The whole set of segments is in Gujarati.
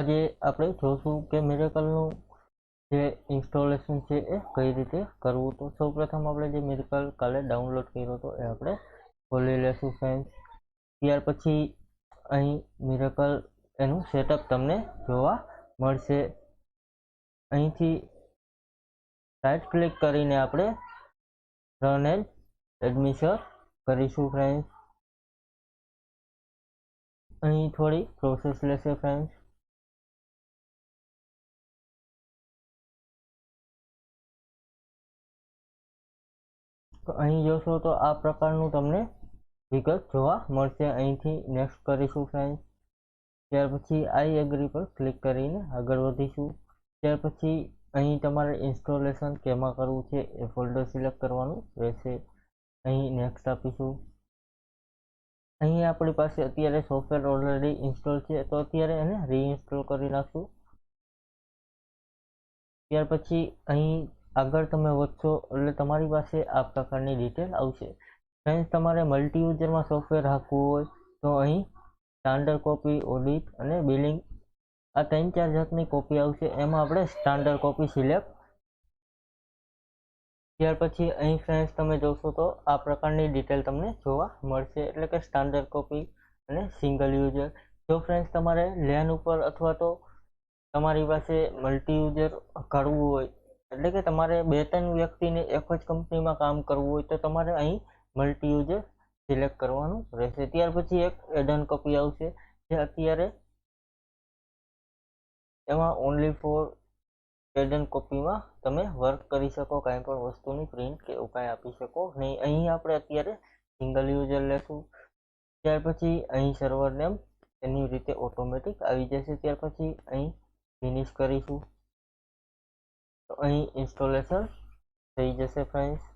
આજે આપણે જોશું કે મિરેકલનું જે ઇન્સ્ટોલેશન છે એ કઈ રીતે કરવું. તો સૌપ્રથમ આપણે જે મિરેકલ કાલે ડાઉનલોડ કર્યો હતો એ આપણે ખોલી લેશું ફ્રેન્ડ્સ. ત્યાર પછી અહીં મિરેકલ એનું સેટઅપ તમને જોવા મળશે. અહીંથી રાઈટ ક્લિક કરીને આપણે રન એન્ડ એડમિશન કરીશું ફ્રેન્ડ્સ. અહીં થોડી પ્રોસેસ લેશે ફ્રેન્ડ્સ. તો અહીં જોશો તો આ પ્રકારનું તમને વિગત જોવા મળશે. અહીંથી નેક્સ્ટ કરીશું ફ્રેન્ડ્સ. ત્યાર પછી આઈ એગ્રી પર ક્લિક કરીને આગળ વધીશું. ત્યાર પછી અહીં તમારે ઇન્સ્ટોલેશન કેમાં કરવું છે એ ફોલ્ડર સિલેક્ટ કરવાનું રહેશે. અહીં નેક્સ્ટ આપીશું. અહીં આપણી પાસે અત્યારે સોફ્ટવેર ઓલરેડી ઇન્સ્ટોલ છે તો અત્યારે એને રીઇન્સ્ટોલ કરી નાખશું. ત્યાર પછી અહીં આગળ તમે વધશો એટલે તમારી પાસે આ પ્રકારની ડિટેલ આવશે. ફ્રેન્ડ્સ, તમારે મલ્ટી યુઝરમાં સોફ્ટવેર રાખવું હોય તો અહીં સ્ટાન્ડર્ડ કોપી, ઓડિટ અને બિલિંગ આ 3-4 જાતની કોપી આવશે. એમાં આપણે સ્ટાન્ડર્ડ કોપી સિલેક્ટ. ત્યાર પછી અહીં ફ્રેન્ડ્સ તમે જોશો તો આ પ્રકારની ડિટેલ તમને જોવા મળશે, એટલે કે સ્ટાન્ડર્ડ કોપી અને સિંગલ યુઝર. જો ફ્રેન્ડ્સ તમારે લેન ઉપર અથવા તો તમારી પાસે મલ્ટી યુઝર કરવું હોય, એટલે કે તમારે 2-3 વ્યક્તિને એક જ કંપનીમાં કામ કરવું હોય તો તમારે અહીં મલ્ટી યુઝર સિલેક્ટ કરવાનું રહેશે. ત્યાર પછી એક એડન કોપી આવશે જે અત્યારે એમાં ઓનલી ફોર એડન કોપીમાં તમે વર્ક કરી શકો, કાંઈ પણ વસ્તુની પ્રિન્ટ કે એવું કાંઈ આપી શકો નહીં. અહીં આપણે અત્યારે સિંગલ યુઝર લેશું. ત્યાર પછી અહીં સર્વર નેમ એની રીતે ઓટોમેટિક આવી જશે. ત્યાર પછી અહીં ફિનિશ કરીશું તો અહીં ઇન્સ્ટોલેશન થઈ જશે ફ્રેન્ડ્સ.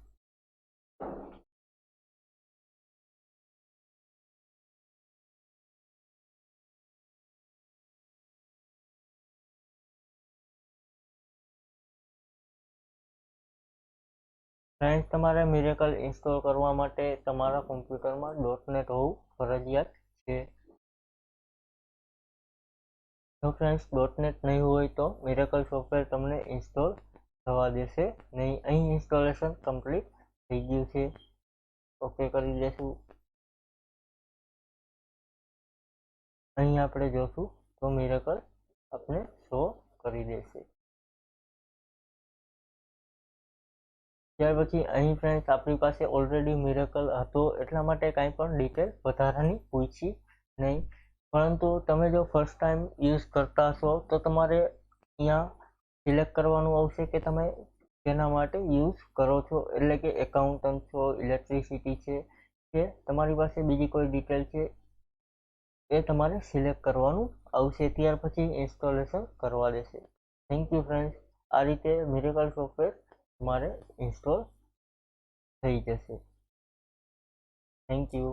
ફ્રેન્ડ્સ, તમારે મિરેકલ ઇન્સ્ટોલ કરવા માટે તમારા કોમ્પ્યુટરમાં .NET હોવું ફરજિયાત છે. જો ફ્રેન્ડ્સ .NET નહીં હોય તો મિરેકલ સોફ્ટવેર તમને ઇન્સ્ટોલ થવા દેશે નહીં. અહીં ઇન્સ્ટોલેશન કમ્પ્લીટ થઈ ગયું છે. ઓકે કરી દેશું. અહીં આપણે જોશું તો મિરેકલ આપણે શો કરી દેશે. ત્યાર પછી અહીં ફ્રેન્ડ્સ આપણી પાસે ઓલરેડી મિરેકલ હતો એટલા માટે કાંઈ પણ ડિટેલ વધારાની પૂછી નહીં. પરંતુ તમે જો ફર્સ્ટ ટાઈમ યુઝ કરતા હશો તો તમારે અહીંયા સિલેક્ટ કરવાનું આવશે કે તમે તેના માટે યુઝ કરો છો, એટલે કે એકાઉન્ટન્ટ છો, ઇલેક્ટ્રિસિટી છે કે તમારી પાસે બીજી કોઈ ડિટેલ છે એ તમારે સિલેક્ટ કરવાનું આવશે. ત્યાર પછી ઇન્સ્ટોલેશન કરવા દેશે. Thank you friends. આ રીતે મિરેકલ સોફ્ટવેર તમારે ઇન્સ્ટોલ થઈ જશે. Thank you.